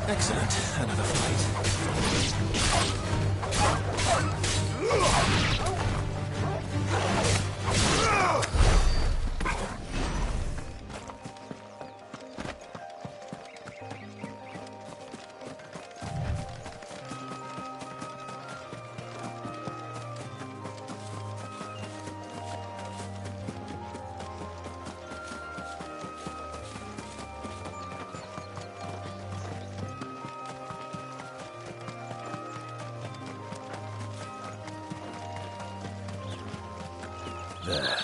Excellent. Another fight. There.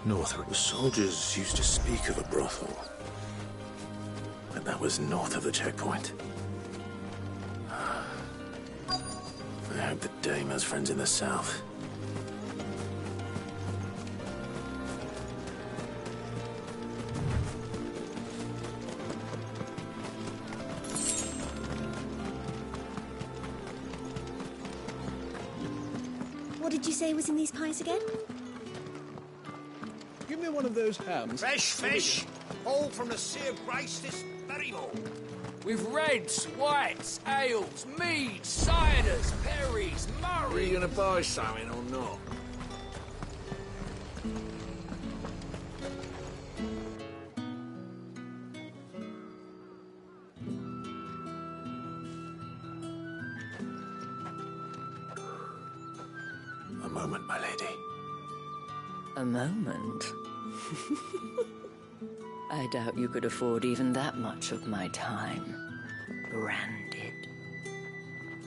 North. The soldiers used to speak of a brothel. But that was north of the checkpoint. I hope the dame has friends in the south. What did you say was in these pies again? Give me one of those hams. Fresh fish, all from the Sea of Grace this very morning. With reds, whites, ales, meads, ciders, perries, Are murray. you gonna buy something or not? A moment, my lady. A moment? I doubt you could afford even that much of my time. Branded.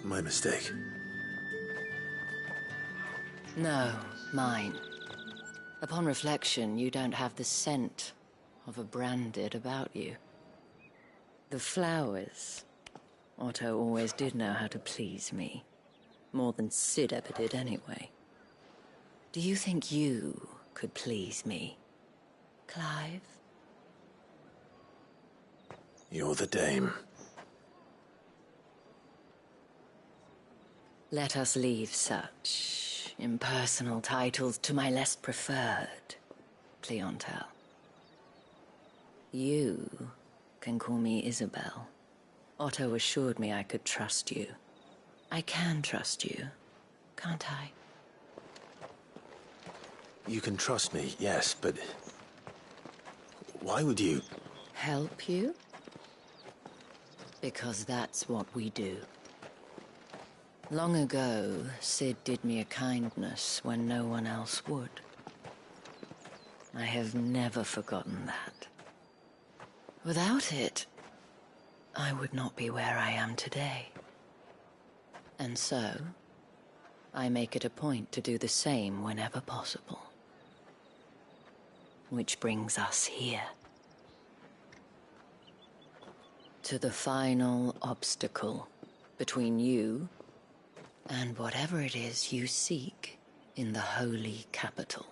My mistake. No, mine. Upon reflection, you don't have the scent of a branded about you. The flowers. Otto always did know how to please me. More than Sid ever did anyway. Do you think you could please me, Clive? You're the dame. Let us leave such impersonal titles to my less preferred clientele. You can call me Isabel. Otto assured me I could trust you. I can trust you, can't I? You can trust me, yes, but... why would you... Help you? Because that's what we do. Long ago, Sid did me a kindness when no one else would. I have never forgotten that. Without it, I would not be where I am today. And so, I make it a point to do the same whenever possible. Which brings us here. To the final obstacle between you and whatever it is you seek in the holy capital.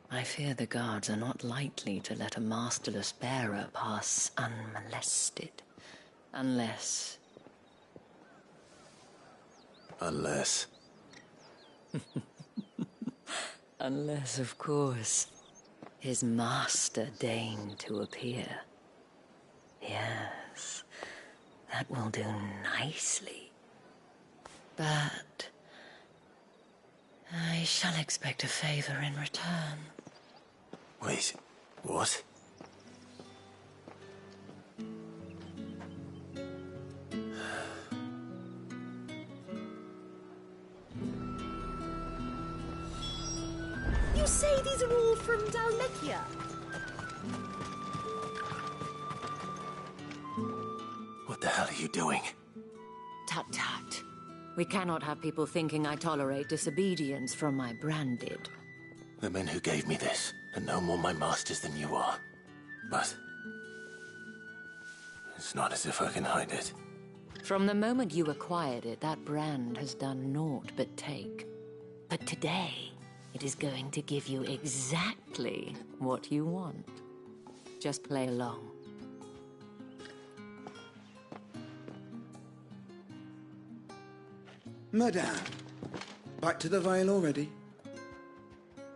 I fear the guards are not likely to let a masterless bearer pass unmolested. Unless... Unless... Unless, of course, his master deigned to appear. Yes, that will do nicely. But I shall expect a favor in return. Wait, what? You say these are all from Dalmekia? What the hell are you doing? Tut tut. We cannot have people thinking I tolerate disobedience from my branded. The men who gave me this are no more my masters than you are. But... it's not as if I can hide it. From the moment you acquired it, that brand has done naught but take. But today, it is going to give you exactly what you want. Just play along. Madame, back to the Vale already?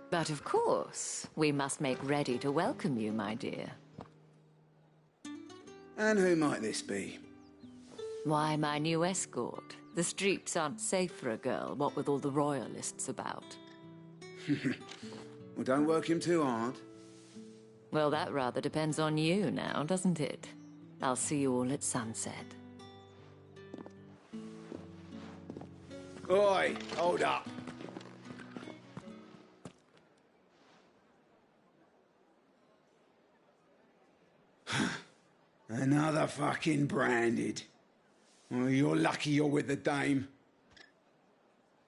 But of course, we must make ready to welcome you, my dear. And who might this be? Why, my new escort. The streets aren't safe for a girl, what with all the royalists about. Well, don't work him too hard. Well, that rather depends on you now, doesn't it? I'll see you all at sunset. Oi, hold up. Another fucking branded. Well, you're lucky you're with the dame.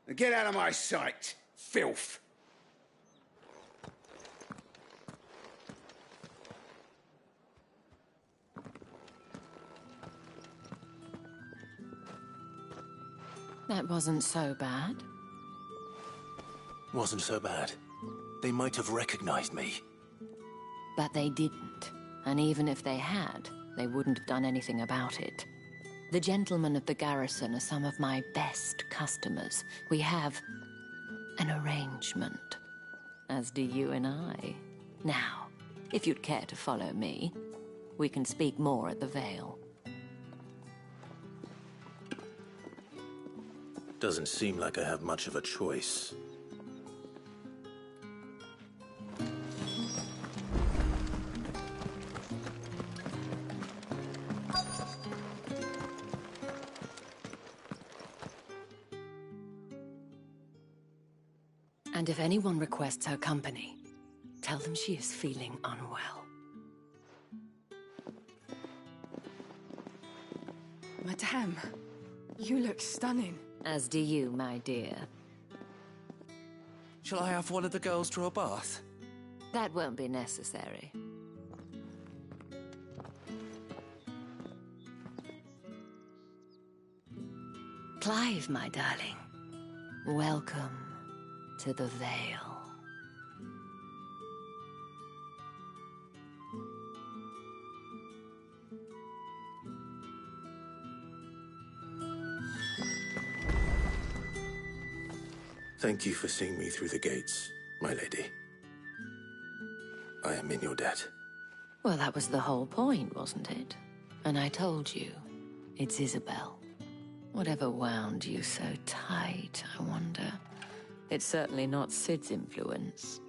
Now get out of my sight, filth. That wasn't so bad. Wasn't so bad. They might have recognized me. But they didn't. And even if they had, they wouldn't have done anything about it. The gentlemen of the garrison are some of my best customers. We have an arrangement, as do you and I. Now, if you'd care to follow me, we can speak more at the Vale. Doesn't seem like I have much of a choice. And if anyone requests her company, tell them she is feeling unwell. Madame, you look stunning. As do you, my dear. Shall I have one of the girls draw a bath? That won't be necessary. Clive, my darling. Welcome to the Vale. Thank you for seeing me through the gates, my lady. I am in your debt. Well, that was the whole point, wasn't it? And I told you, it's Isabel. Whatever wound you so tight, I wonder. It's certainly not Sid's influence.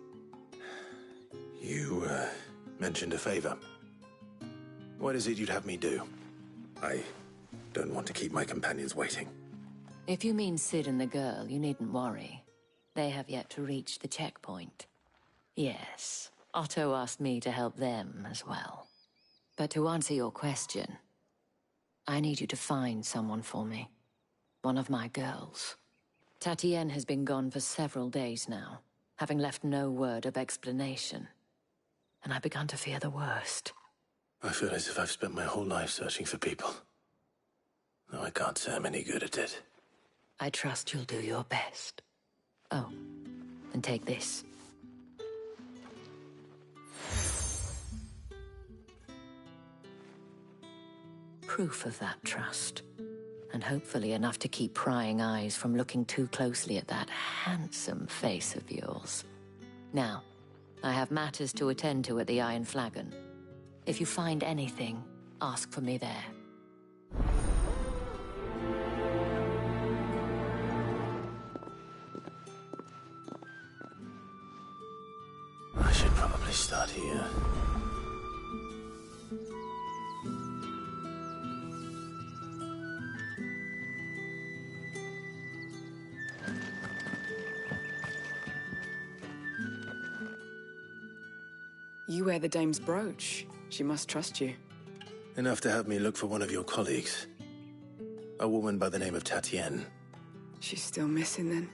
You, mentioned a favor. What is it you'd have me do? I don't want to keep my companions waiting. If you mean Sid and the girl, you needn't worry. They have yet to reach the checkpoint. Yes, Otto asked me to help them as well. But to answer your question, I need you to find someone for me. One of my girls. Tatienne has been gone for several days now, having left no word of explanation. And I've begun to fear the worst. I feel as if I've spent my whole life searching for people. Though I can't say I'm any good at it. I trust you'll do your best. Oh, and take this. Proof of that trust. And hopefully enough to keep prying eyes from looking too closely at that handsome face of yours. Now, I have matters to attend to at the Iron Flagon. If you find anything, ask for me there. I should probably start here. You wear the dame's brooch. She must trust you. Enough to have me look for one of your colleagues. A woman by the name of Tatienne. She's still missing then.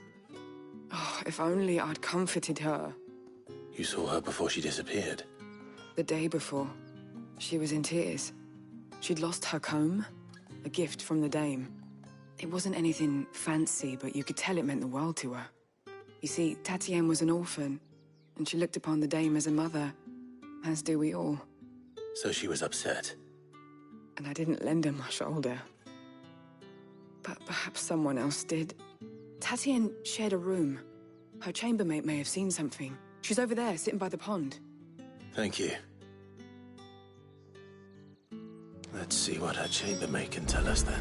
Oh, if only I'd comforted her. You saw her before she disappeared. The day before, she was in tears. She'd lost her comb, a gift from the dame. It wasn't anything fancy, but you could tell it meant the world to her. You see, Tatienne was an orphan, and she looked upon the dame as a mother, as do we all. So she was upset. And I didn't lend her my shoulder. But perhaps someone else did. Tatienne shared a room. Her chambermaid may have seen something. She's over there, sitting by the pond. Thank you. Let's see what her chambermaid can tell us then.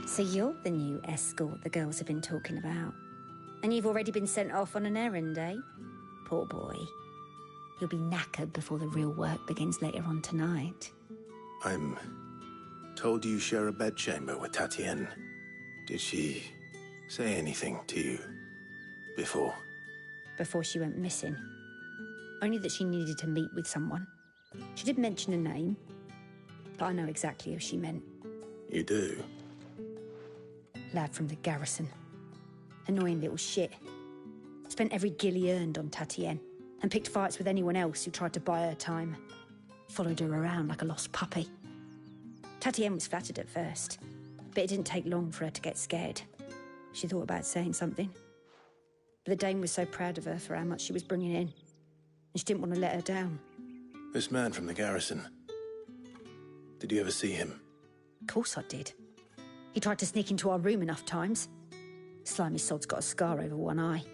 So you're the new escort the girls have been talking about. And you've already been sent off on an errand, eh? Poor boy. You'll be knackered before the real work begins later on tonight. I'm told you share a bedchamber with Tatienne. Did she say anything to you before? Before she went missing. Only that she needed to meet with someone. She did mention a name, but I know exactly who she meant. You do? Lad from the garrison. Annoying little shit. Spent every guil he earned on Tatienne, and picked fights with anyone else who tried to buy her time. Followed her around like a lost puppy. Tatienne was flattered at first, but it didn't take long for her to get scared. She thought about saying something. But the Dame was so proud of her for how much she was bringing in, and she didn't want to let her down. This man from the garrison. Did you ever see him? Of course I did. He tried to sneak into our room enough times. Slimy sod's got a scar over one eye.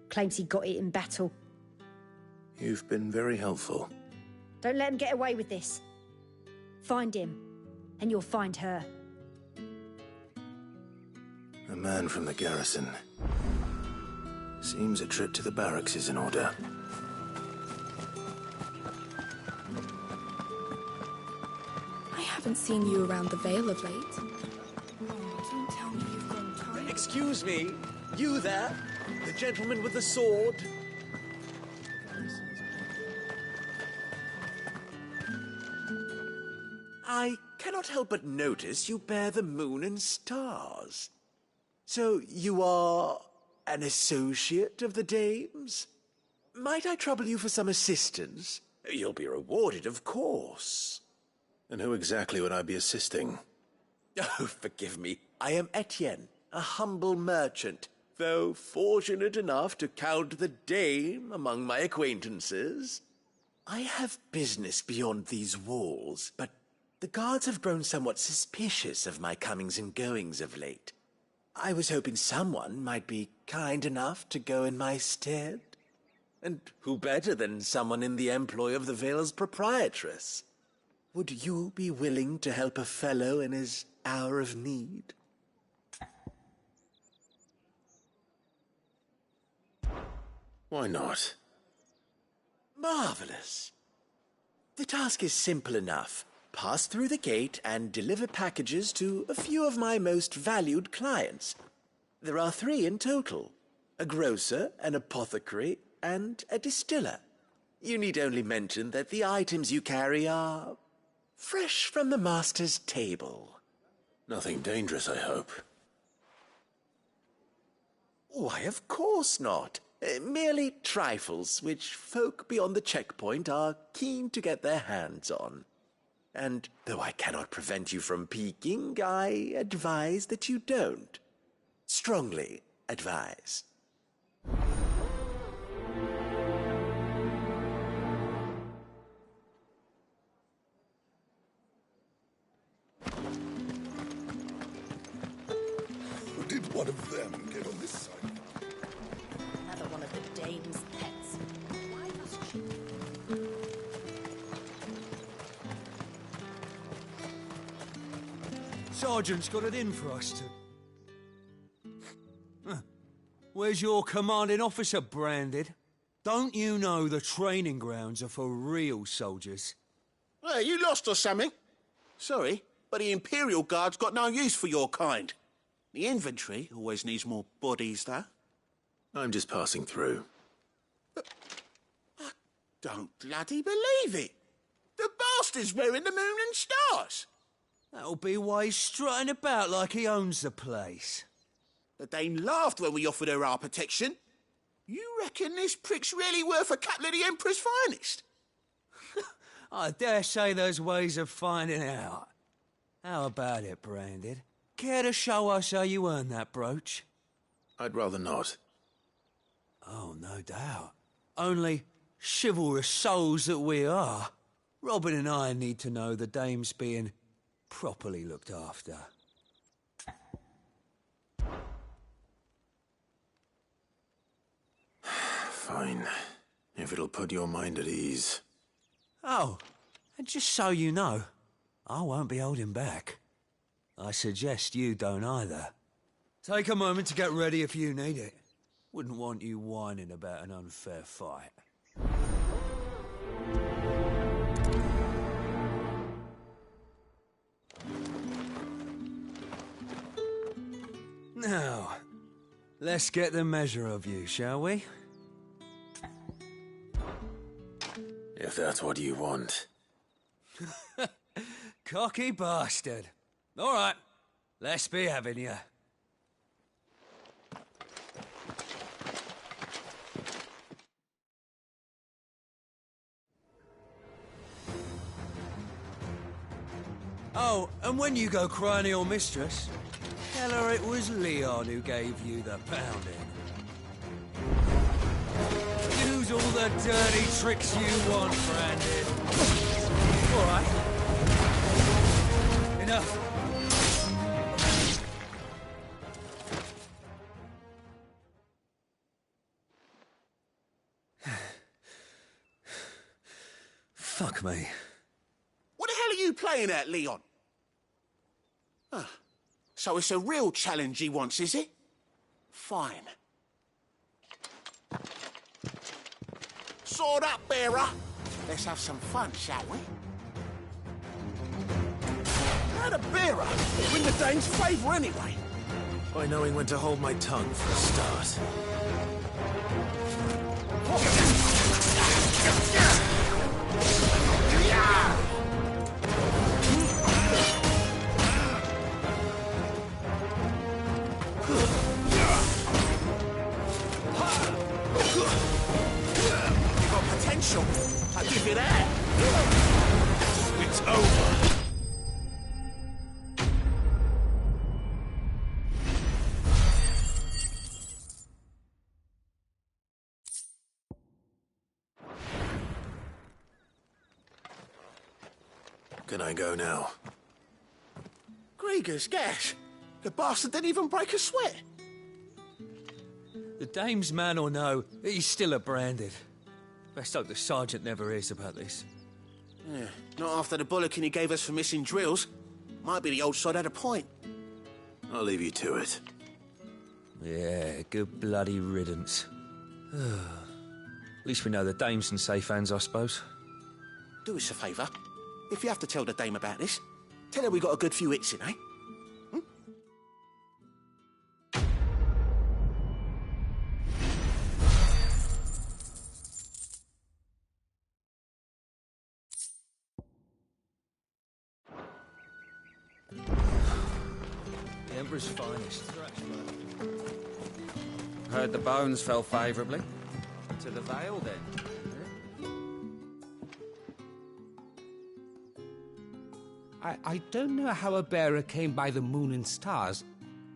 Claims he got it in battle. You've been very helpful. Don't let him get away with this. Find him, and you'll find her. A man from the garrison. Seems a trip to the barracks is in order. I haven't seen you around the Vale of late. Oh, don't tell me you've gone tired. Excuse me, you there? The gentleman with the sword? I cannot help but notice you bear the moon and stars. So you are an associate of the Dame's? Might I trouble you for some assistance? You'll be rewarded, of course. And who exactly would I be assisting? Oh, forgive me. I am Etienne, a humble merchant, though fortunate enough to count the Dame among my acquaintances. I have business beyond these walls, but the guards have grown somewhat suspicious of my comings and goings of late. I was hoping someone might be kind enough to go in my stead. And who better than someone in the employ of the Vale's proprietress? Would you be willing to help a fellow in his hour of need? Why not? Marvelous. The task is simple enough. Pass through the gate and deliver packages to a few of my most valued clients. There are 3 in total. A grocer, an apothecary, and a distiller. You need only mention that the items you carry are fresh from the master's table. Nothing dangerous, I hope. Why, of course not. Merely trifles which folk beyond the checkpoint are keen to get their hands on. And though I cannot prevent you from peeking, I advise that you don't. Strongly advise. Did one of them get on this side? Another one of the Dame's pets. Why must she? Sergeant's got it in for us to... Huh. Where's your commanding officer, Branded? Don't you know the training grounds are for real soldiers? Well, you lost or something? Sorry, but the Imperial Guard's got no use for your kind. The infantry always needs more bodies, though. I'm just passing through. But I don't bloody believe it. The bastard's wearing the moon and stars. That'll be why he's strutting about like he owns the place. The Dame laughed when we offered her our protection. You reckon this prick's really worth a couple of the Emperor's finest? I dare say there's ways of finding out. How about it, Branded? Care to show us how you earned that brooch? I'd rather not. Oh, no doubt. Only chivalrous souls that we are. Robin and I need to know the Dame's being properly looked after. Fine. If it'll put your mind at ease. Oh, and just so you know, I won't be holding back. I suggest you don't either. Take a moment to get ready if you need it. Wouldn't want you whining about an unfair fight. Now, let's get the measure of you, shall we? If that's what you want. Cocky bastard. All right, let's be having you. Oh, and when you go crying to your mistress, tell her it was Leon who gave you the pounding. Use all the dirty tricks you want, Brandon. All right. Enough. Fuck me. What the hell are you playing at, Leon? Ah, so it's a real challenge he wants, is it? Fine. Sword up, bearer. Let's have some fun, shall we? How the bearer win the Dane's favour anyway? By knowing when to hold my tongue for a start. You got potential. I give you that. It's over. Can I go now? Grieger's gas. The bastard didn't even break a sweat. The dame's man or no, he's still a branded. Best hope the sergeant never hears about this. Yeah, not after the bollocking he gave us for missing drills. Might be the old sod had a point. I'll leave you to it. Yeah, good bloody riddance. At least we know the dame's in safe hands, I suppose. Do us a favour. If you have to tell the dame about this, tell her we got a good few hits in, eh? The Emperor's finest. Heard the bones fell favourably. To the Vale, then. I don't know how a bearer came by the moon and stars,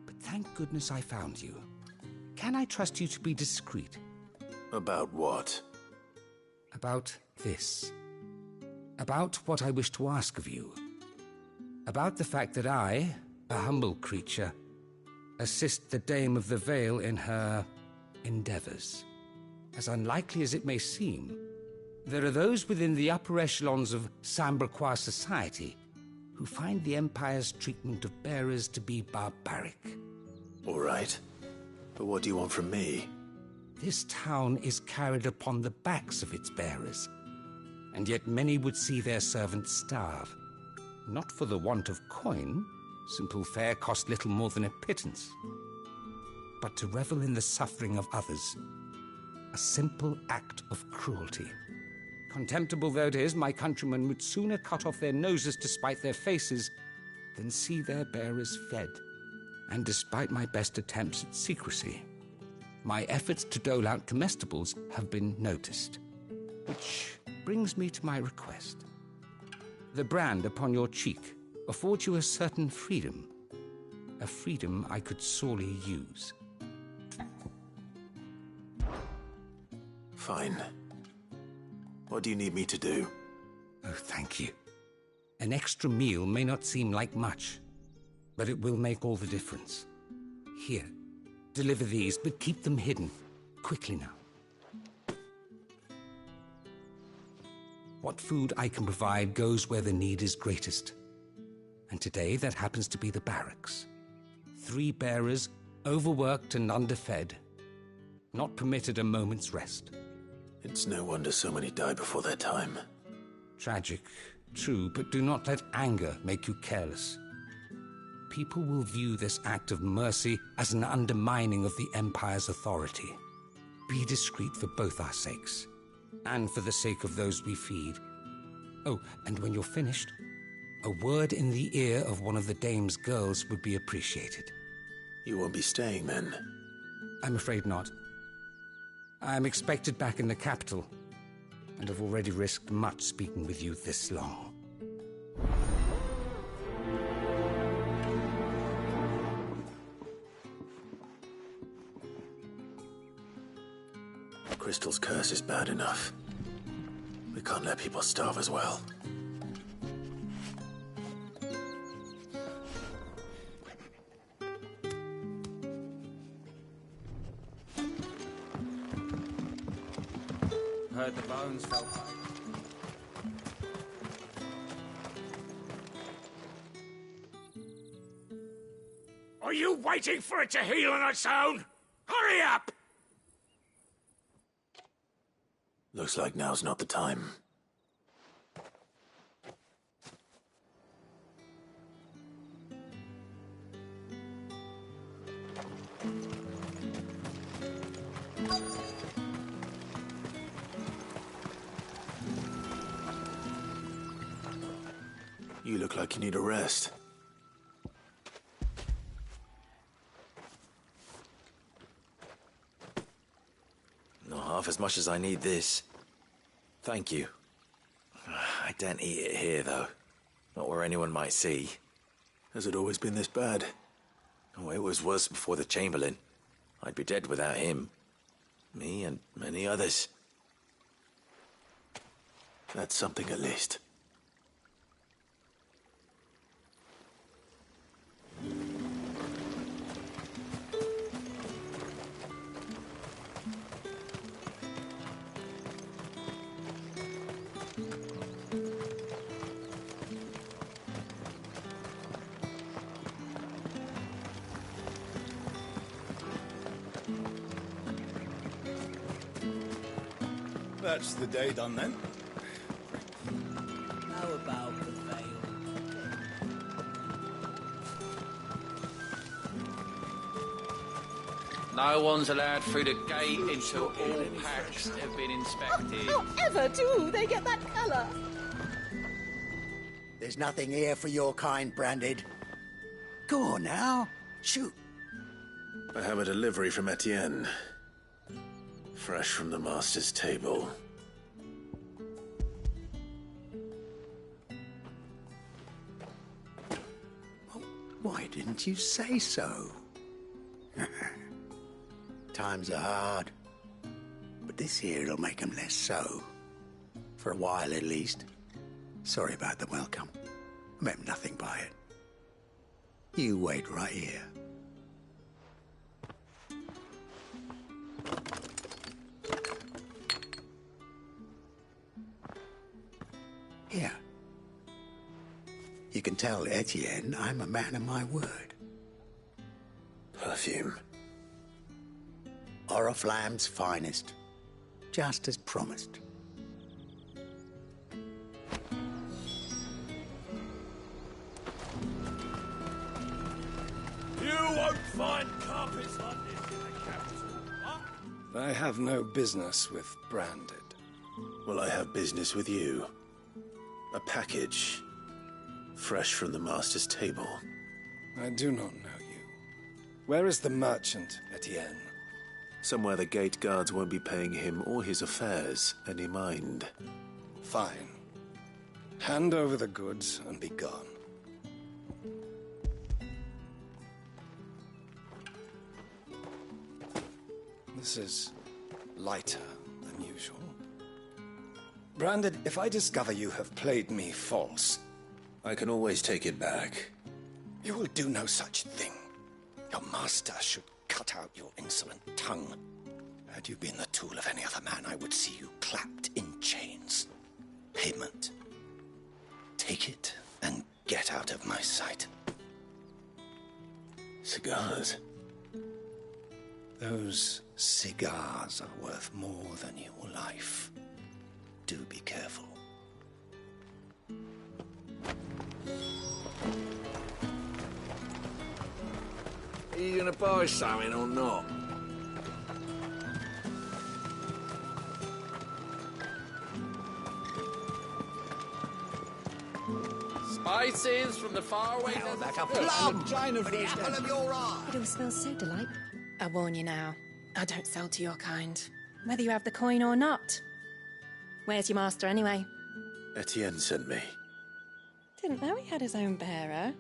but thank goodness I found you. Can I trust you to be discreet? About what? About this. About what I wish to ask of you. About the fact that I, a humble creature, assist the Dame of the Vale in her endeavours. As unlikely as it may seem, there are those within the upper echelons of Samberquois society who find the Empire's treatment of bearers to be barbaric. All right. But what do you want from me? This town is carried upon the backs of its bearers, and yet many would see their servants starve. Not for the want of coin, simple fare cost little more than a pittance, but to revel in the suffering of others, a simple act of cruelty. Contemptible though it is, my countrymen would sooner cut off their noses to spite their faces than see their bearers fed. And despite my best attempts at secrecy, my efforts to dole out comestibles have been noticed. Which brings me to my request. The brand upon your cheek affords you a certain freedom, a freedom I could sorely use. Fine. What do you need me to do? Oh, thank you. An extra meal may not seem like much, but it will make all the difference. Here, deliver these, but keep them hidden. Quickly now. What food I can provide goes where the need is greatest. And today that happens to be the barracks. 3 bearers, overworked and underfed, not permitted a moment's rest. It's no wonder so many die before their time. Tragic, true, but do not let anger make you careless. People will view this act of mercy as an undermining of the Empire's authority. Be discreet for both our sakes, and for the sake of those we feed. Oh, and when you're finished, a word in the ear of one of the dame's girls would be appreciated. You won't be staying then? I'm afraid not. I'm expected back in the capital, and have already risked much speaking with you this long. Crystal's curse is bad enough. We can't let people starve as well. Heard the bones fell back. Are you waiting for it to heal on its own? Hurry up! Looks like now's not the time. You look like you need a rest. Not half as much as I need this. Thank you. I daren't eat it here, though. Not where anyone might see. Has it always been this bad? Oh, it was worse before the Chamberlain. I'd be dead without him. Me and many others. That's something at least. That's the day done then. How about the veil? No one's allowed through the gate until all packs have been inspected. However do they get that colour? There's nothing here for your kind, Branded. Go on now. Shoot. I have a delivery from Etienne. Fresh from the master's table. Why didn't you say so? Times are hard. But this here'll make 'em less so. For a while, at least. Sorry about the welcome. I meant nothing by it. You wait right here. Here. You can tell Etienne I'm a man of my word. Perfume. Oriflamme's finest. Just as promised. You won't find carpets like this in the capital, huh? I have no business with Branded. Well, I have business with you. A package. Fresh from the master's table. I do not know you. Where is the merchant, Etienne? Somewhere the gate guards won't be paying him or his affairs any mind. Fine. Hand over the goods and be gone. This is lighter than usual. Branded, if I discover you have played me false... I can always take it back. You will do no such thing. Your master should cut out your insolent tongue. Had you been the tool of any other man, I would see you clapped in chains. payment. Take it and get out of my sight. Cigars? Those cigars are worth more than your life. Do be careful. Are you gonna buy something or not? Spices from the faraway desert. Like a plum! For the apple of your eye! It all smells so delightful. I warn you now, I don't sell to your kind. Whether you have the coin or not. Where's your master anyway? Etienne sent me. Didn't know he had his own bearer.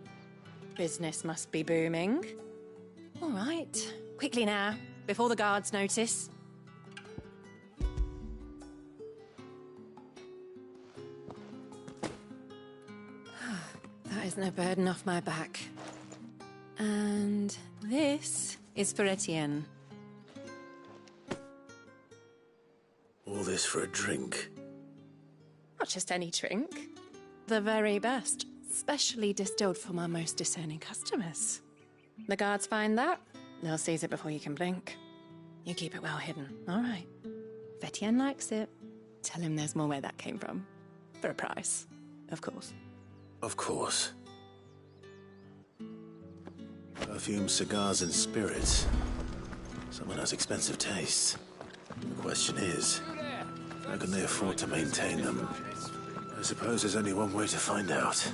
Business must be booming. All right, quickly now, before the guards notice. That is no burden off my back. And this is for Etienne. All this for a drink? Not just any drink. The very best, specially distilled for my most discerning customers. The guards find that, they'll seize it before you can blink. You keep it well hidden, all right? If Etienne likes it, tell him there's more where that came from. For a price, of course. Of course. Perfume, cigars, and spirits. Someone has expensive tastes. The question is, how can they afford to maintain them? I suppose there's only one way to find out.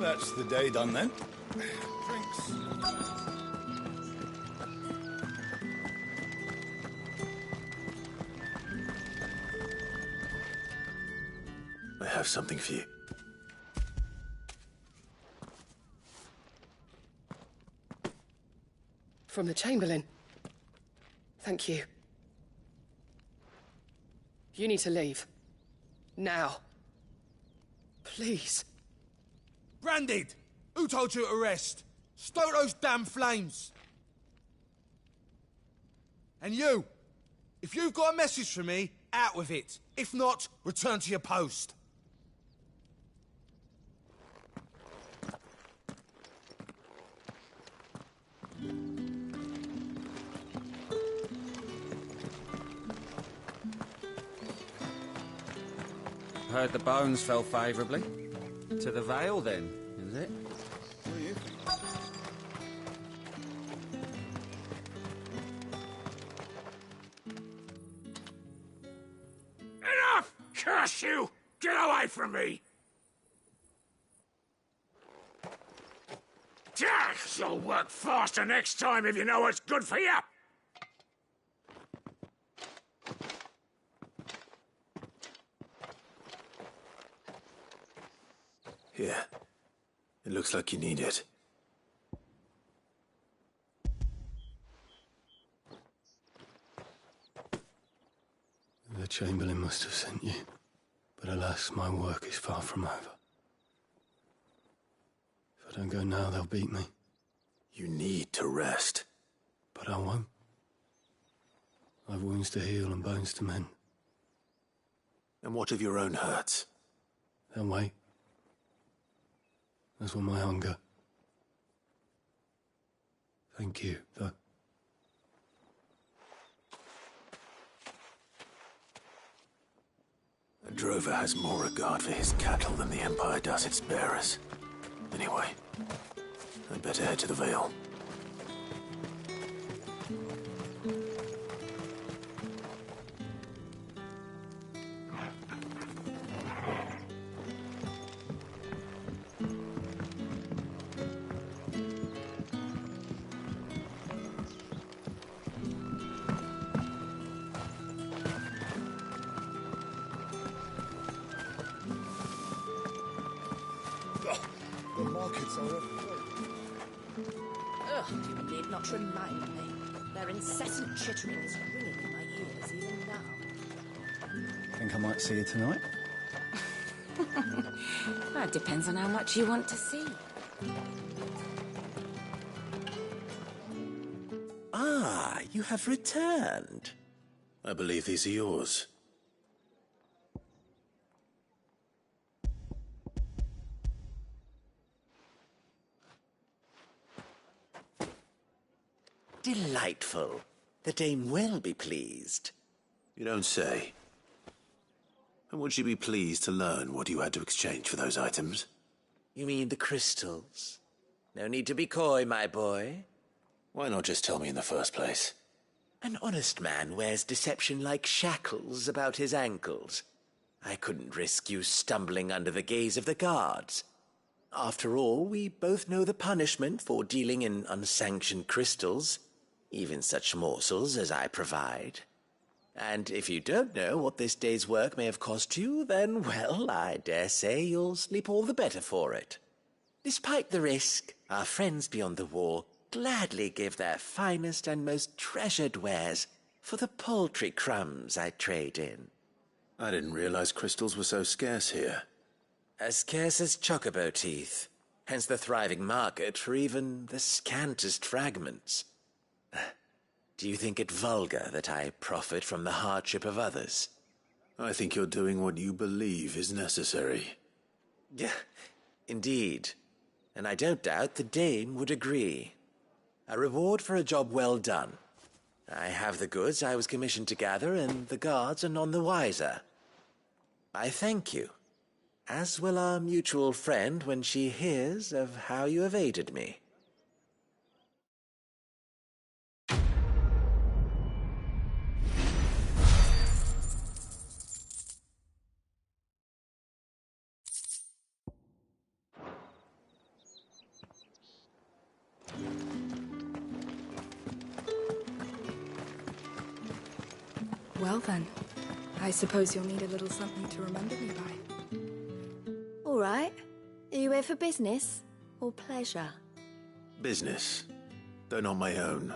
That's the day done then. Drinks. I have something for you. From the Chamberlain. Thank you. You need to leave. Now. Please. Branded! Who told you to rest? Stoke those damn flames! And you! If you've got a message for me, out with it. If not, return to your post. Heard the bones fell favourably. To the Vale, then, is it? Enough! Curse you! Get away from me! You'll work faster next time if you know what's good for you! Here. It looks like you need it. The Chamberlain must have sent you. But alas, my work is far from over. If I don't go now, they'll beat me. You need to rest. But I won't. I've wounds to heal and bones to mend. And what of your own hurts? They'll wait. As will my hunger. Thank you, though. A drover has more regard for his cattle than the Empire does its bearers. Anyway, I'd better head to the Vale. The markets are Ugh, you need not remind me. Their incessant chittering is ringing in my ears even now. Think I might see you tonight? Well, it depends on how much you want to see. Ah, you have returned. I believe these are yours. Delightful. The dame will be pleased. You don't say. And would she be pleased to learn what you had to exchange for those items? You mean the crystals? No need to be coy, my boy. Why not just tell me in the first place? An honest man wears deception like shackles about his ankles. I couldn't risk you stumbling under the gaze of the guards. After all, we both know the punishment for dealing in unsanctioned crystals, even such morsels as I provide. And if you don't know what this day's work may have cost you, then, well, I dare say you'll sleep all the better for it. Despite the risk, our friends beyond the wall gladly give their finest and most treasured wares for the paltry crumbs I trade in. I didn't realize crystals were so scarce here. As scarce as chocobo teeth, hence the thriving market for even the scantest fragments. Do you think it vulgar that I profit from the hardship of others? I think you're doing what you believe is necessary. Yeah, indeed. And I don't doubt the dame would agree. A reward for a job well done. I have the goods I was commissioned to gather, and the guards are none the wiser. I thank you, as will our mutual friend when she hears of how you have aided me. Well then, I suppose you'll need a little something to remember me by. All right. Are you here for business or pleasure? Business, though not my own.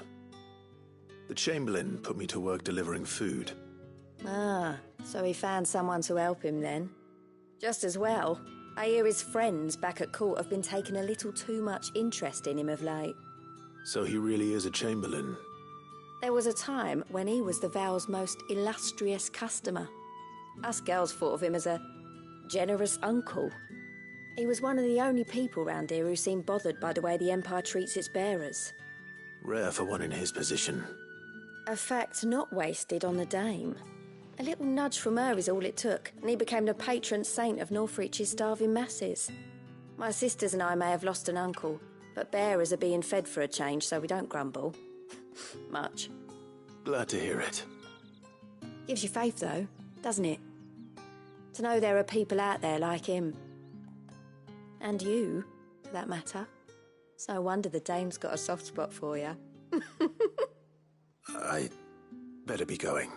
The Chamberlain put me to work delivering food. Ah, so he found someone to help him then. Just as well. I hear his friends back at court have been taking a little too much interest in him of late. So he really is a Chamberlain. There was a time when he was the Vale's most illustrious customer. Us girls thought of him as a generous uncle. He was one of the only people round here who seemed bothered by the way the Empire treats its bearers. Rare for one in his position. A fact not wasted on the dame. A little nudge from her is all it took, and he became the patron saint of Northreach's starving masses. My sisters and I may have lost an uncle, but bearers are being fed for a change, so we don't grumble. Much. Glad to hear it. Gives you faith, though, doesn't it? To know there are people out there like him. And you, for that matter. It's no wonder the dame's got a soft spot for you. I better be going.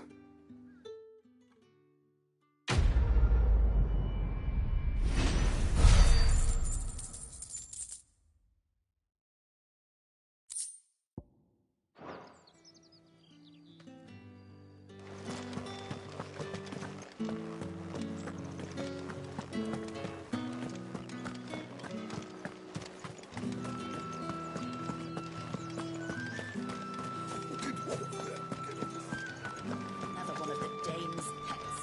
Another one of the dame's pets.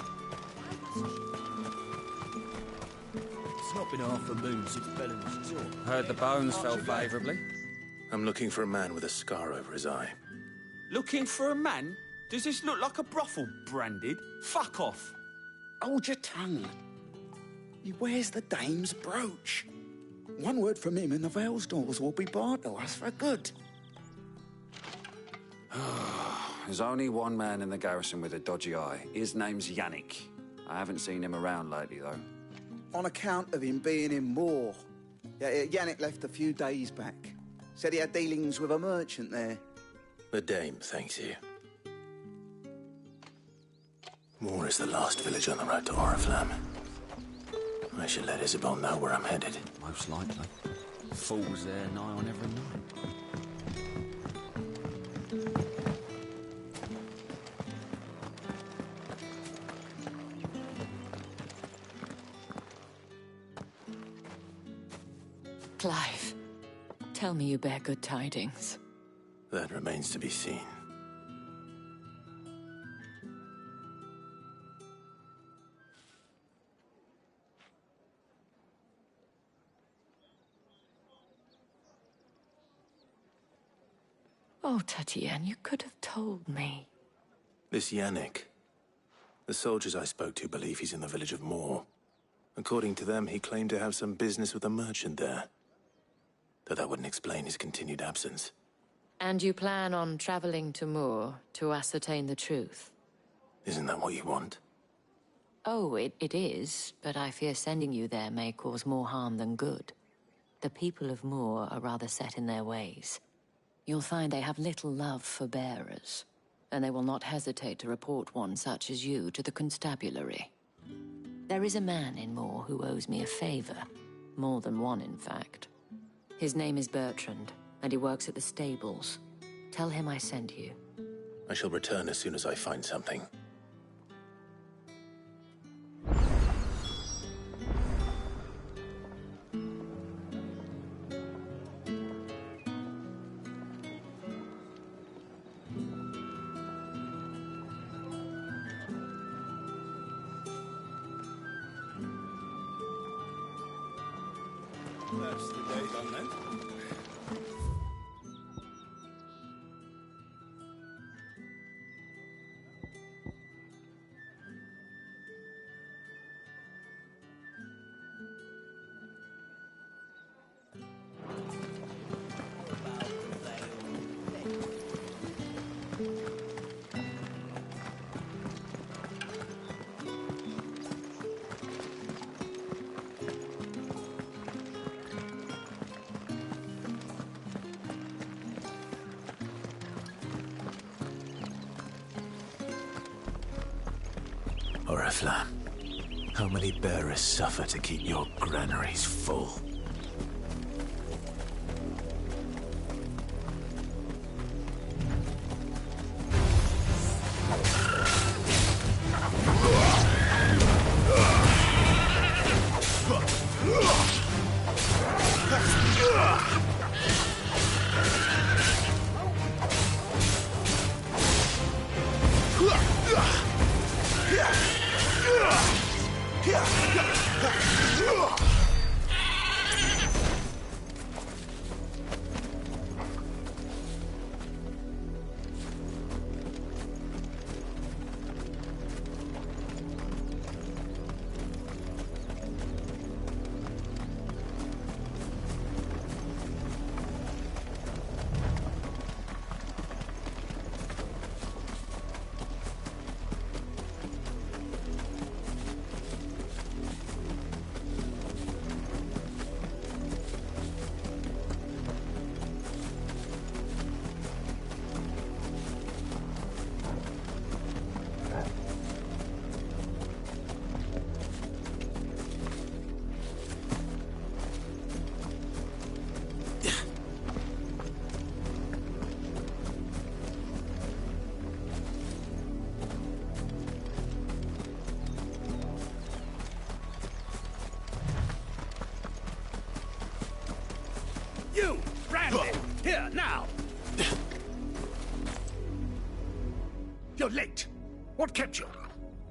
It's not been half a moon since Belen was taught. Heard the bones fell favourably. I'm looking for a man with a scar over his eye. Looking for a man? Does this look like a brothel, Branded? Fuck off. Hold your tongue. He wears the dame's brooch. One word from him and the Vale's doors will be barred to us for good. There's only one man in the garrison with a dodgy eye. His name's Yannick. I haven't seen him around lately, though. On account of him being in war. Yeah, Yannick left a few days back. Said he had dealings with a merchant there. The dame thanks you. Moor is the last village on the road to Oriflamme. I should let Isabel know where I'm headed. Most likely. Fools there nigh on every night. Clive, tell me you bear good tidings. That remains to be seen. Oh, Tatienne, you could have told me. This Yannick. The soldiers I spoke to believe he's in the village of Moor. According to them, he claimed to have some business with a merchant there. Though that wouldn't explain his continued absence. And you plan on traveling to Moor to ascertain the truth? Isn't that what you want? Oh, it is, but I fear sending you there may cause more harm than good. The people of Moor are rather set in their ways. You'll find they have little love for bearers, and they will not hesitate to report one such as you to the constabulary. There is a man in Moor who owes me a favor. More than one, in fact. His name is Bertrand, and he works at the stables. Tell him I sent you. I shall return as soon as I find something. That's the day done then. Oriflamme, how many bearers suffer to keep your granaries full? You, Brandon, here, now! You're late. What kept you?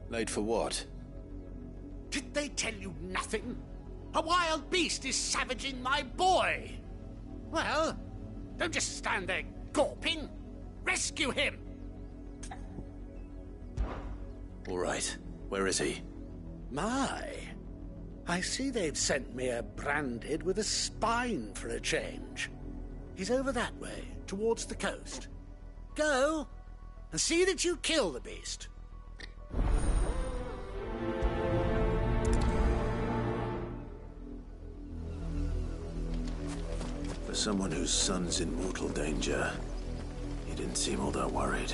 Late for what? Did they tell you nothing? A wild beast is savaging my boy! Well, don't just stand there gawping. Rescue him! All right. Where is he? My, I see they've sent me a branded with a spine for a change. He's over that way, towards the coast. Go, and see that you kill the beast. For someone whose son's in mortal danger, he didn't seem all that worried.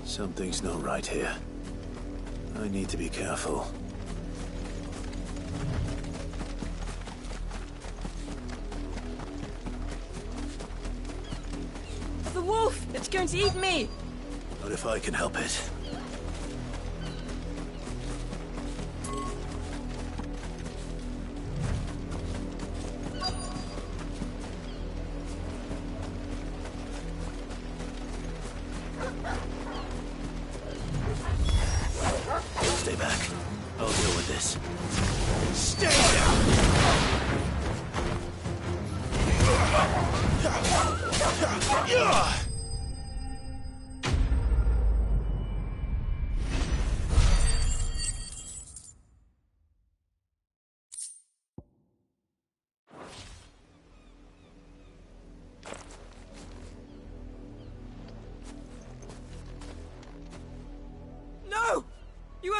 Something's not right here. I need to be careful. The wolf! It's going to eat me! Not if I can help it. Stay back. I'll deal with this. Stay down!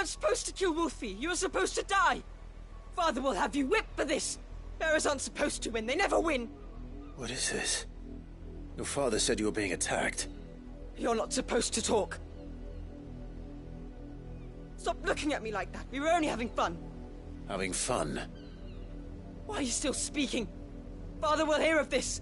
weren't supposed to kill Wolfie. You were supposed to die. Father will have you whipped for this. Bearers aren't supposed to win. They never win. What is this? Your father said you were being attacked. You're not supposed to talk. Stop looking at me like that. We were only having fun. Having fun? Why are you still speaking? Father will hear of this.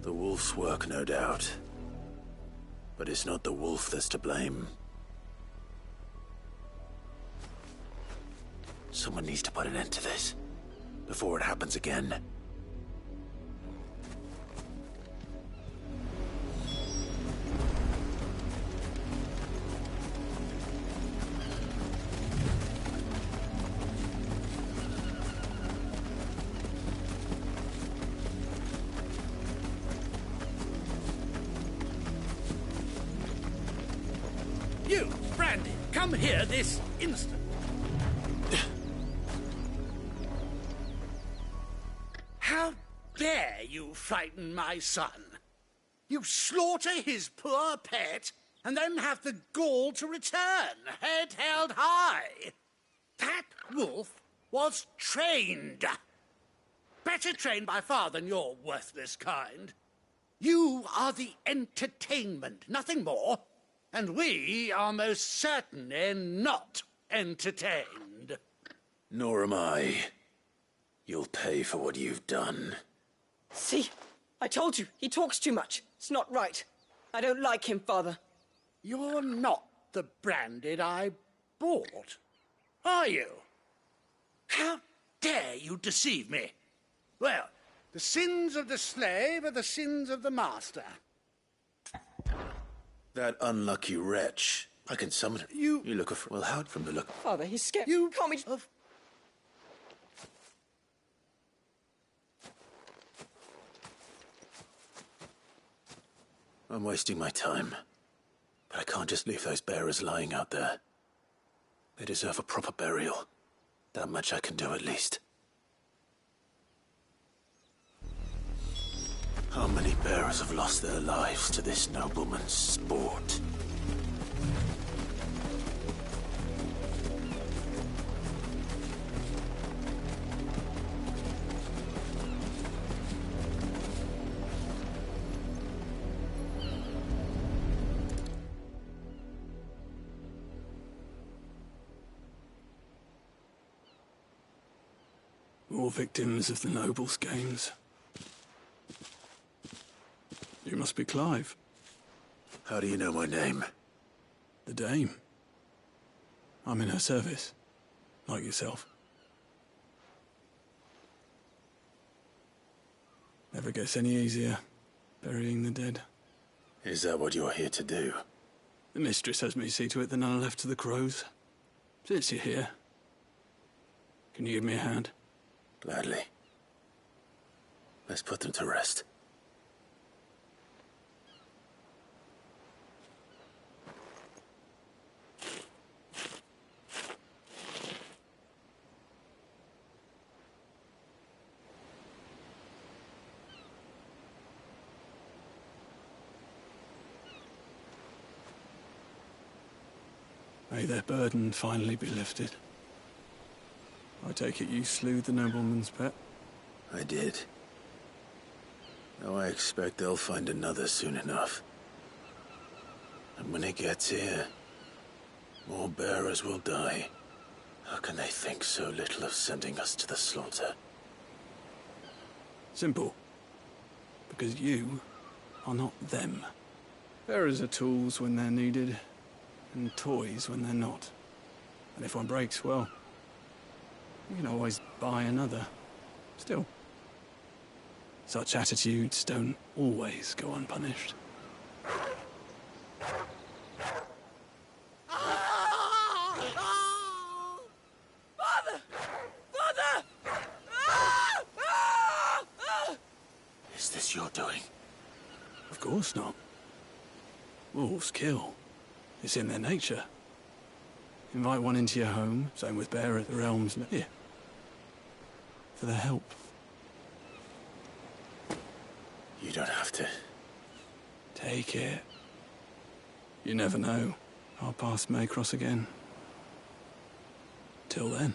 The wolf's work, no doubt. But it's not the wolf that's to blame. Someone needs to put an end to this, before it happens again. You, Brandy, come here this instant. How dare you frighten my son? You slaughter his poor pet, and then have the gall to return, head held high. That wolf was trained. Better trained by far than your worthless kind. You are the entertainment, nothing more. And we are most certainly not entertained. Nor am I. You'll pay for what you've done. See? I told you, he talks too much. It's not right. I don't like him, Father. You're not the Branded I bought, are you? How dare you deceive me? Well, the sins of the slave are the sins of the master. That unlucky wretch. I can summon him. You look well, how from the look. Father, he's scared. You can't be... I'm wasting my time. But I can't just leave those bearers lying out there. They deserve a proper burial. That much I can do at least. How many bearers have lost their lives to this nobleman's sport? All victims of the nobles' games. You must be Clive. How do you know my name? The Dame. I'm in her service, like yourself. Never gets any easier, burying the dead. Is that what you're here to do? The mistress has me see to it that none are left to the crows. Since you're here, can you give me a hand? Gladly. Let's put them to rest. May their burden finally be lifted. I take it you slew the nobleman's pet? I did. Now I expect they'll find another soon enough. And when it gets here, more bearers will die. How can they think so little of sending us to the slaughter? Simple. Because you are not them. Bearers are tools when they're needed, and toys when they're not. And if one breaks, well, you can always buy another. Still, such attitudes don't always go unpunished. Father! Father! Is this your doing? Of course not. Wolves kill. It's in their nature. Invite one into your home, same with bear at the realms. Here. for the help. You don't have to. Take it. You never know. Our paths may cross again. Till then.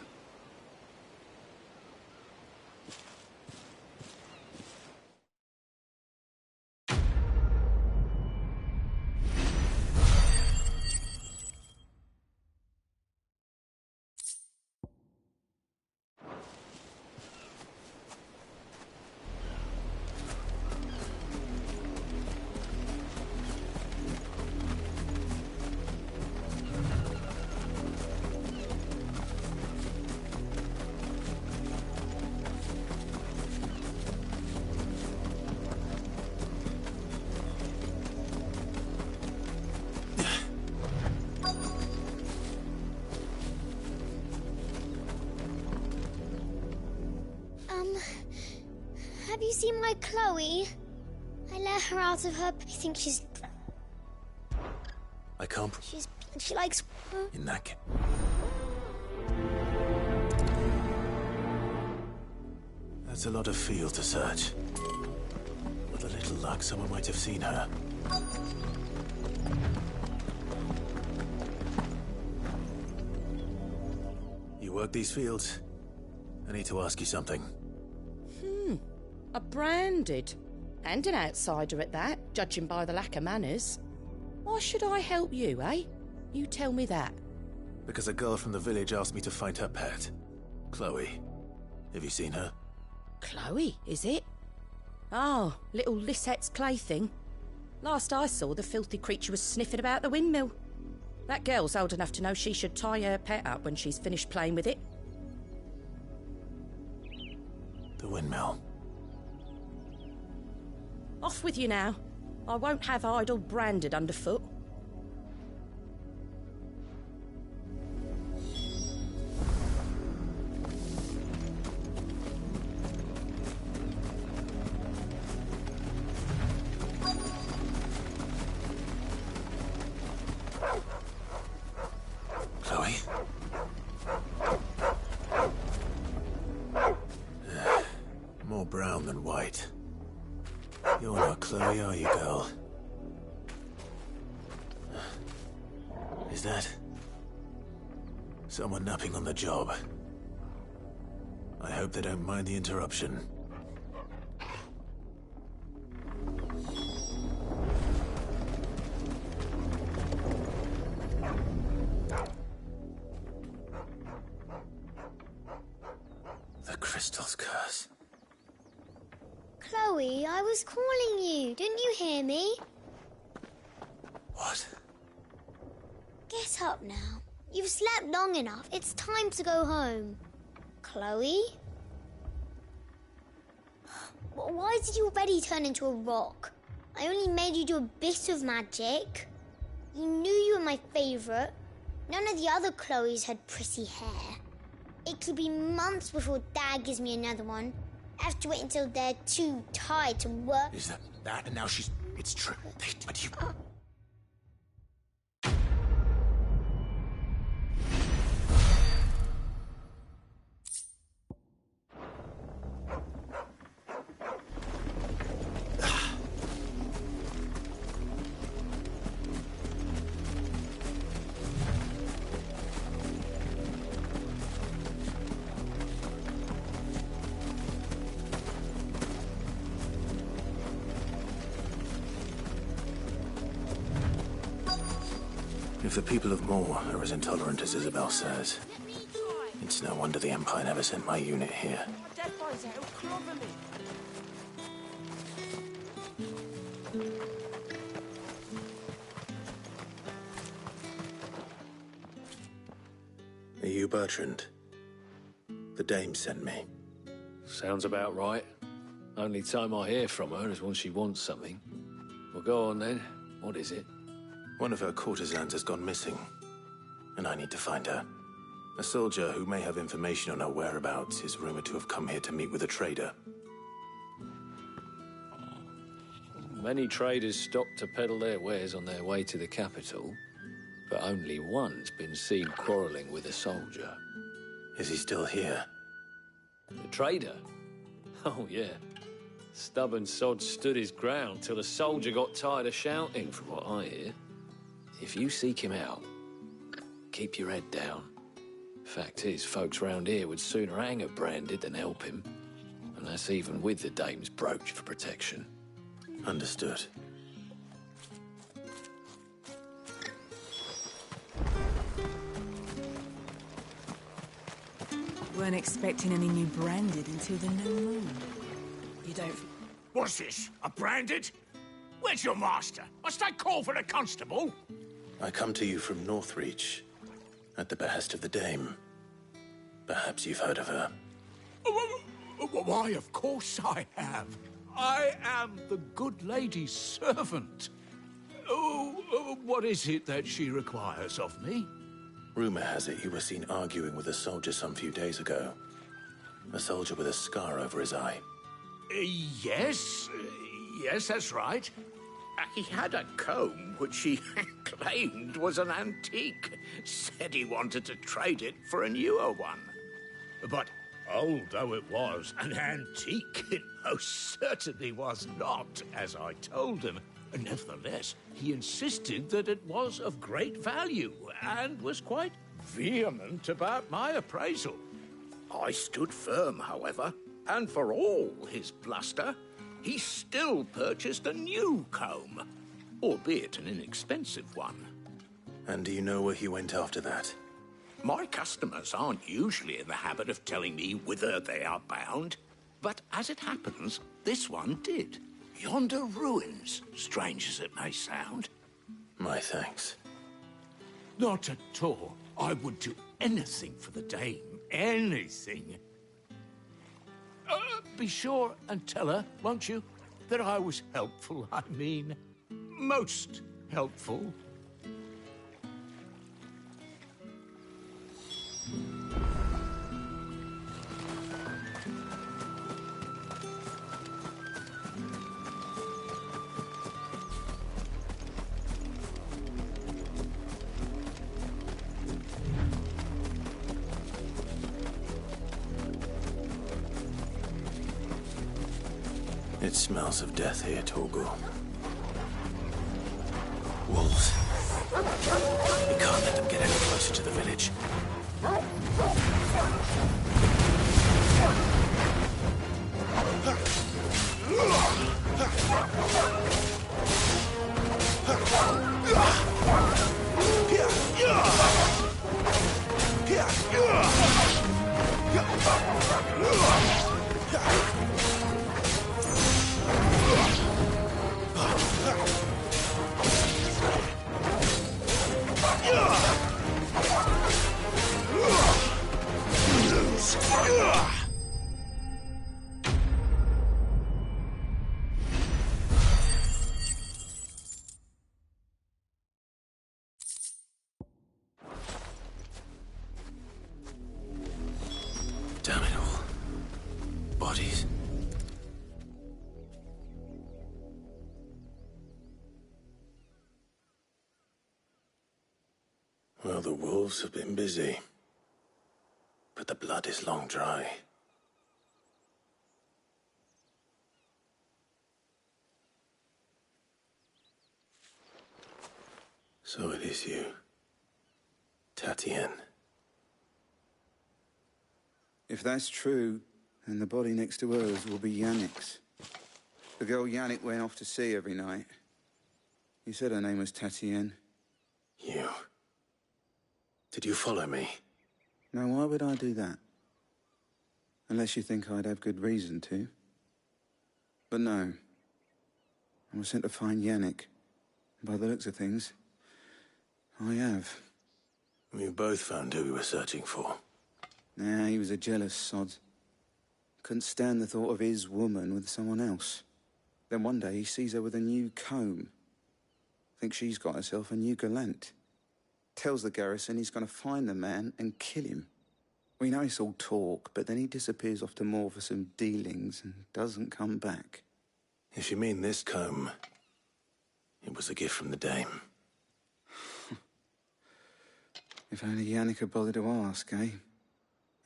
Have you seen my Chloe? I let her out of her... I think she's... I can't... She likes... In that case... That's a lot of field to search. With a little luck, someone might have seen her. You work these fields? I need to ask you something. A branded. And an outsider at that, judging by the lack of manners. Why should I help you, eh? You tell me that. Because a girl from the village asked me to find her pet. Chloe. Have you seen her? Chloe, is it? Oh, little Lisette's plaything. Last I saw, the filthy creature was sniffing about the windmill. That girl's old enough to know she should tie her pet up when she's finished playing with it. The windmill. Off with you now. I won't have idle branded underfoot. Chloe? More brown than white. You're not Chloe, are you, girl? Is that... someone napping on the job? I hope they don't mind the interruption. The crystal's curse. Chloe, I was calling you. Didn't you hear me? What? Get up now. You've slept long enough. It's time to go home. Chloe? Why did you already turn into a rock? I only made you do a bit of magic. You knew you were my favourite. None of the other Chloes had pretty hair. It could be months before Dad gives me another one. I have to wait until they're too tired to work. Is that? And now she's... It's true. But you... If the people of Moor are as intolerant as Isabel says, it's no wonder the Empire never sent my unit here. Are you Bertrand? The dame sent me. Sounds about right. Only time I hear from her is when she wants something. Well, go on then. What is it? One of her courtesans has gone missing, and I need to find her. A soldier who may have information on her whereabouts is rumored to have come here to meet with a trader. Many traders stop to peddle their wares on their way to the capital, but only one's been seen quarrelling with a soldier. Is he still here? The trader? Oh, yeah. Stubborn sod stood his ground till the soldier got tired of shouting, from what I hear. If you seek him out, keep your head down. Fact is, folks round here would sooner hang a Branded than help him. And that's even with the dame's brooch for protection. Understood. Weren't expecting any new Branded until the new moon. You don't... What's this? A Branded? Where's your master? Must I call for the constable? I come to you from Northreach, at the behest of the Dame. Perhaps you've heard of her. Why, of course I have. I am the good lady's servant. What is it that she requires of me? Rumor has it you were seen arguing with a soldier some few days ago. A soldier with a scar over his eye. Yes, that's right. He had a comb which he claimed was an antique. Said he wanted to trade it for a newer one. But old though it was, an antique it most certainly was not, as I told him. Nevertheless, he insisted that it was of great value, and was quite vehement about my appraisal. I stood firm, however, and for all his bluster, he still purchased a new comb, albeit an inexpensive one. And do you know where he went after that? My customers aren't usually in the habit of telling me whither they are bound, but as it happens, this one did. Yonder ruins, strange as it may sound. My thanks. Not at all. I would do anything for the Dame. Anything. Be sure and tell her, won't you, that I was helpful. I mean, most helpful. It smells of death here, Torgal. Wolves. We can't let them get any closer to the village. Damn it all. Bodies. Well, the wolves have been busy. But the blood is long dry. So it is you, Tatienne. If that's true, then the body next to hers will be Yannick's. The girl Yannick went off to sea every night. You said her name was Tatienne. You. Did you follow me? Now, why would I do that? Unless you think I'd have good reason to. But no. I was sent to find Yannick. By the looks of things, I have. We both found who we were searching for. Nah, he was a jealous sod. Couldn't stand the thought of his woman with someone else. Then one day he sees her with a new comb. Thinks she's got herself a new gallant. Tells the garrison he's going to find the man and kill him. We know it's all talk, but then he disappears off to Moor for some dealings and doesn't come back. If you mean this comb, it was a gift from the Dame. If only Yannick had bothered to ask, eh?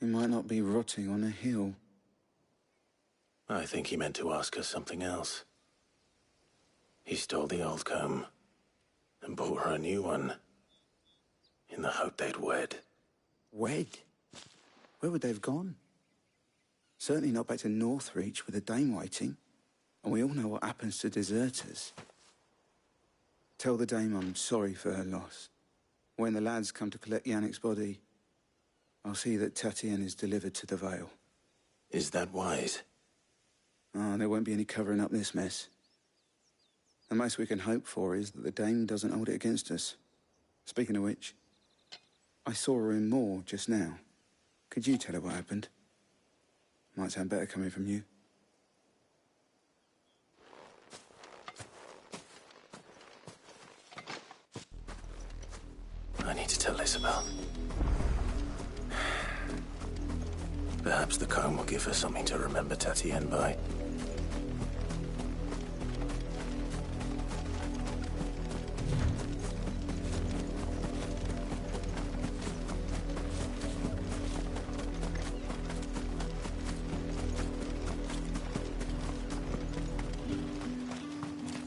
He might not be rotting on a hill. I think he meant to ask her something else. He stole the old comb and bought her a new one in the hope they'd wed. Wed? Where would they have gone? Certainly not back to Northreach with a dame waiting. And we all know what happens to deserters. Tell the dame I'm sorry for her loss. When the lads come to collect Yannick's body, I'll see that Tatienne is delivered to the Vale. Is that wise? Ah, there won't be any covering up this mess. The most we can hope for is that the dame doesn't hold it against us. Speaking of which, I saw her in Moor just now. Could you tell her what happened? Might sound better coming from you. I need to tell Isabel. Perhaps the comb will give her something to remember Tatienne by.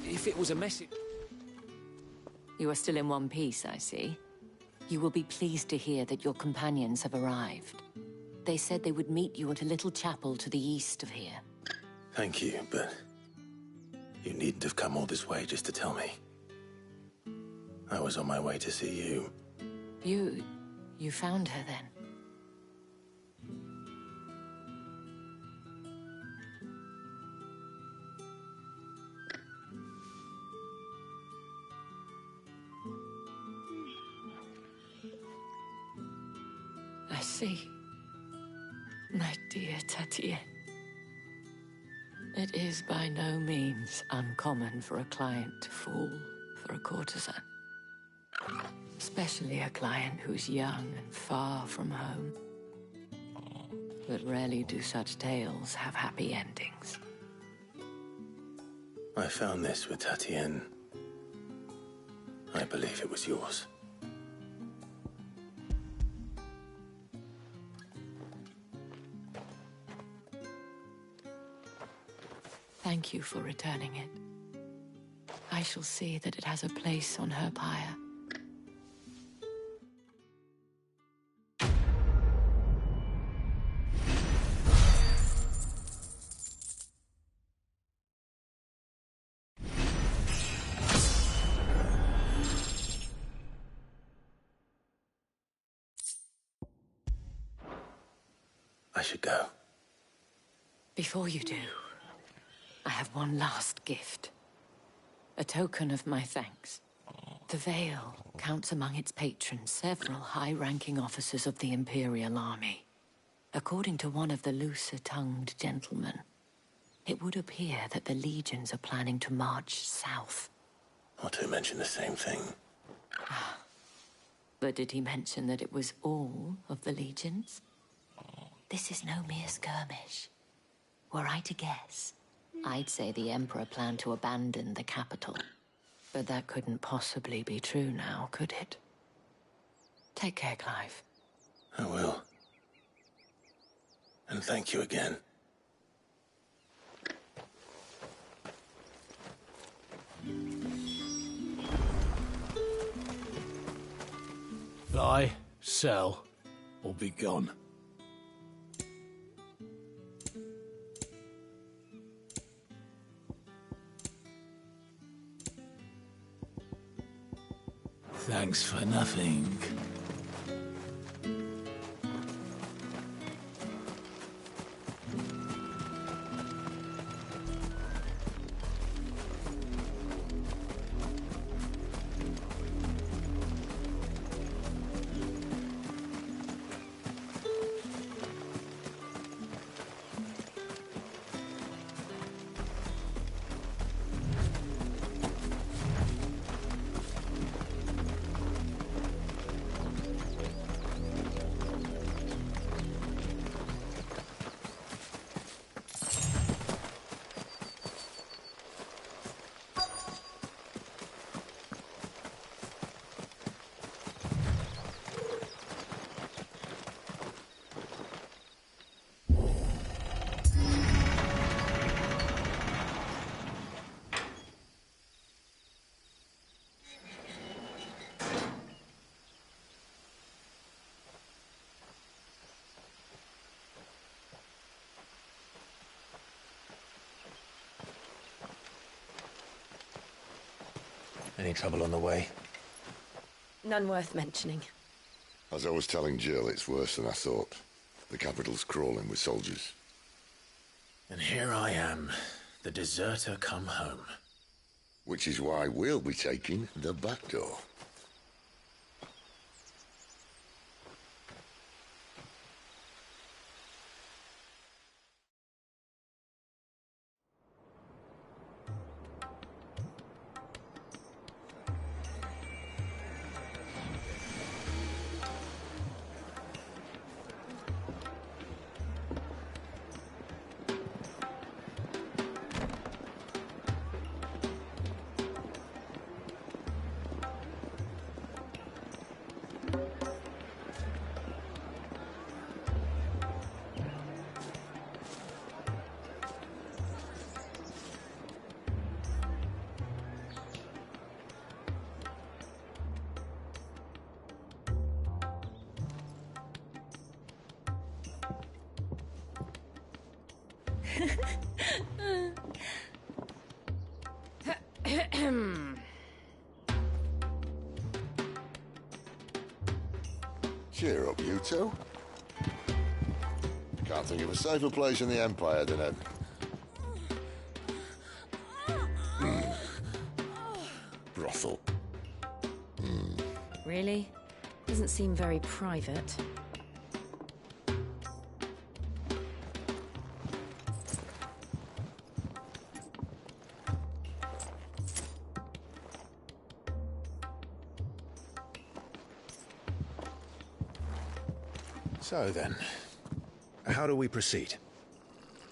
If it was a message... You are still in one piece, I see. You will be pleased to hear that your companions have arrived. They said they would meet you at a little chapel to the east of here. Thank you, but you needn't have come all this way just to tell me. I was on my way to see you. You found her then? I see. My dear Tatienne. It is by no means uncommon for a client to fall for a courtesan. Especially a client who's young and far from home. But rarely do such tales have happy endings. I found this with Tatienne. I believe it was yours. Thank you for returning it. I shall see that it has a place on her pyre. I should go. Before you do, I have one last gift. A token of my thanks. The Vale counts among its patrons several high-ranking officers of the Imperial Army. According to one of the looser-tongued gentlemen, it would appear that the legions are planning to march south. Or to mention the same thing. But did he mention that it was all of the legions? This is no mere skirmish. Were I to guess, I'd say the Emperor planned to abandon the capital. But that couldn't possibly be true now, could it? Take care, Clive. I will. And thank you again. Buy, sell, or be gone. Thanks for nothing. Any trouble on the way? None worth mentioning. As I was telling Jill, it's worse than I thought. The capital's crawling with soldiers. And here I am, the deserter come home. Which is why we'll be taking the back door. Cheer up, you two. Can't think of a safer place in the Empire than a... brothel. Really? Doesn't seem very private. So then, how do we proceed?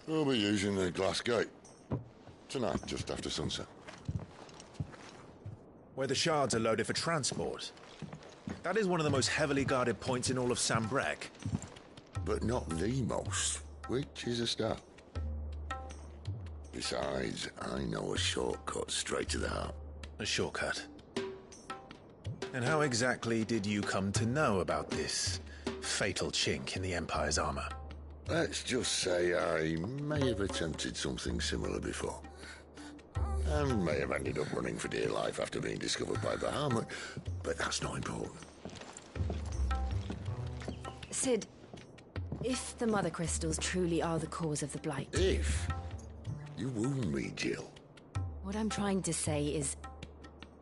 We'll be using the glass gate. Tonight, just after sunset. Where the shards are loaded for transport. That is one of the most heavily guarded points in all of Sambrek. But not the most, which is a start. Besides, I know a shortcut straight to the heart. A shortcut? And how exactly did you come to know about this fatal chink in the Empire's armor? Let's just say I may have attempted something similar before. And may have ended up running for dear life after being discovered by Bahamut, but that's not important. Sid, if the Mother Crystals truly are the cause of the Blight... If? You wound me, Jill. What I'm trying to say is,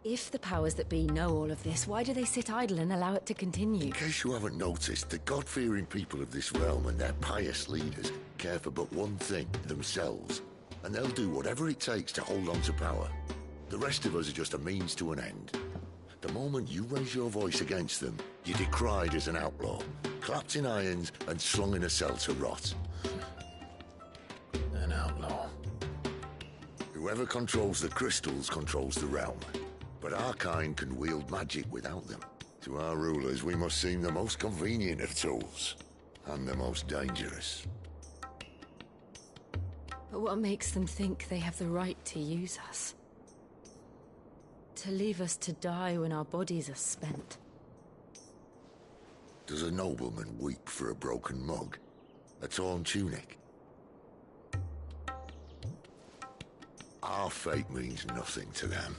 if the powers that be know all of this, why do they sit idle and allow it to continue? In case you haven't noticed, the God-fearing people of this realm and their pious leaders care for but one thing, themselves. And they'll do whatever it takes to hold on to power. The rest of us are just a means to an end. The moment you raise your voice against them, you're decried as an outlaw, clapped in irons and slung in a cell to rot. An outlaw. Whoever controls the crystals controls the realm. But our kind can wield magic without them. To our rulers, we must seem the most convenient of tools, and the most dangerous. But what makes them think they have the right to use us? To leave us to die when our bodies are spent? Does a nobleman weep for a broken mug? A torn tunic? Our fate means nothing to them.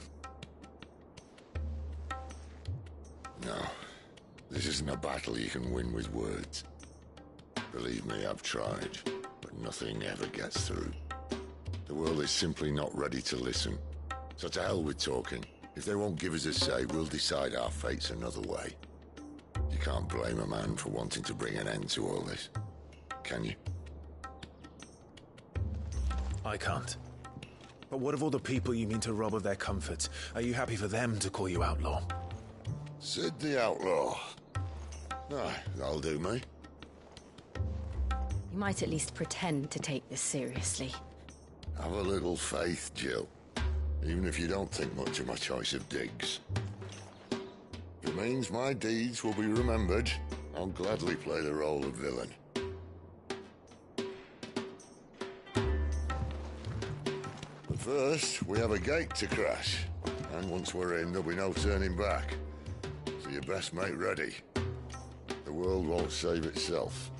No, this isn't a battle you can win with words. Believe me, I've tried, but nothing ever gets through. The world is simply not ready to listen. So to hell with talking. If they won't give us a say, we'll decide our fates another way. You can't blame a man for wanting to bring an end to all this, can you? I can't. But what of all the people you mean to rob of their comforts? Are you happy for them to call you outlaw? Sid the Outlaw. Aye, that'll do me. You might at least pretend to take this seriously. Have a little faith, Jill. Even if you don't think much of my choice of digs. If it means my deeds will be remembered, I'll gladly play the role of villain. But first, we have a gate to crash. And once we're in, there'll be no turning back. So you best make ready. The world won't save itself.